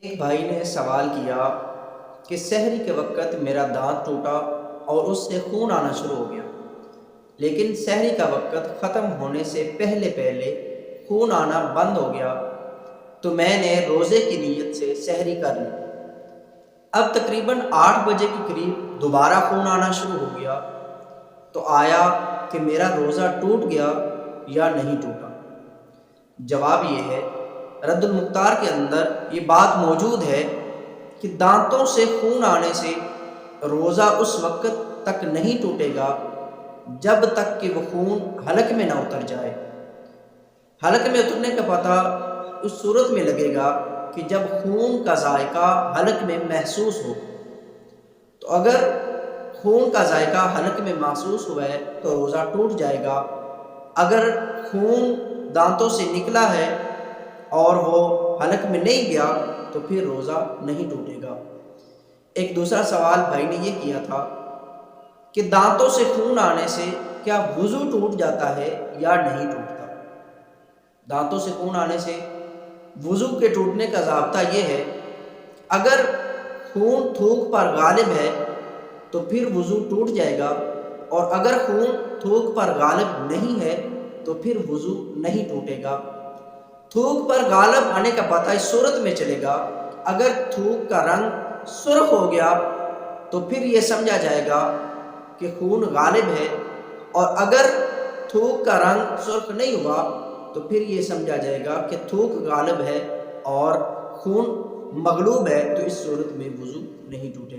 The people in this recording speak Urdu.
ایک بھائی نے سوال کیا کہ سحری کے وقت میرا دانت ٹوٹا اور اس سے خون آنا شروع ہو گیا، لیکن سحری کا وقت ختم ہونے سے پہلے پہلے خون آنا بند ہو گیا، تو میں نے روزے کی نیت سے سحری کر لی۔ اب تقریباً 8 بجے کے قریب دوبارہ خون آنا شروع ہو گیا، تو آیا کہ میرا روزہ ٹوٹ گیا یا نہیں ٹوٹا؟ جواب یہ ہے، رد المختار کے اندر یہ بات موجود ہے کہ دانتوں سے خون آنے سے روزہ اس وقت تک نہیں ٹوٹے گا جب تک کہ وہ خون حلق میں نہ اتر جائے۔ حلق میں اترنے کا پتہ اس صورت میں لگے گا کہ جب خون کا ذائقہ حلق میں محسوس ہو۔ تو اگر خون کا ذائقہ حلق میں محسوس ہوا ہے تو روزہ ٹوٹ جائے گا۔ اگر خون دانتوں سے نکلا ہے اور وہ حلق میں نہیں گیا تو پھر روزہ نہیں ٹوٹے گا۔ ایک دوسرا سوال بھائی نے یہ کیا تھا کہ دانتوں سے خون آنے سے کیا وضو ٹوٹ جاتا ہے یا نہیں ٹوٹتا؟ دانتوں سے خون آنے سے وضو کے ٹوٹنے کا ضابطہ یہ ہے، اگر خون تھوک پر غالب ہے تو پھر وضو ٹوٹ جائے گا، اور اگر خون تھوک پر غالب نہیں ہے تو پھر وضو نہیں ٹوٹے گا۔ تھوک پر غالب آنے کا پتہ اس صورت میں چلے گا، اگر تھوک کا رنگ سرخ ہو گیا تو پھر یہ سمجھا جائے گا کہ خون غالب ہے، اور اگر تھوک کا رنگ سرخ نہیں ہوا تو پھر یہ سمجھا جائے گا کہ تھوک غالب ہے اور خون مغلوب ہے، تو اس صورت میں وضو نہیں ٹوٹے گا۔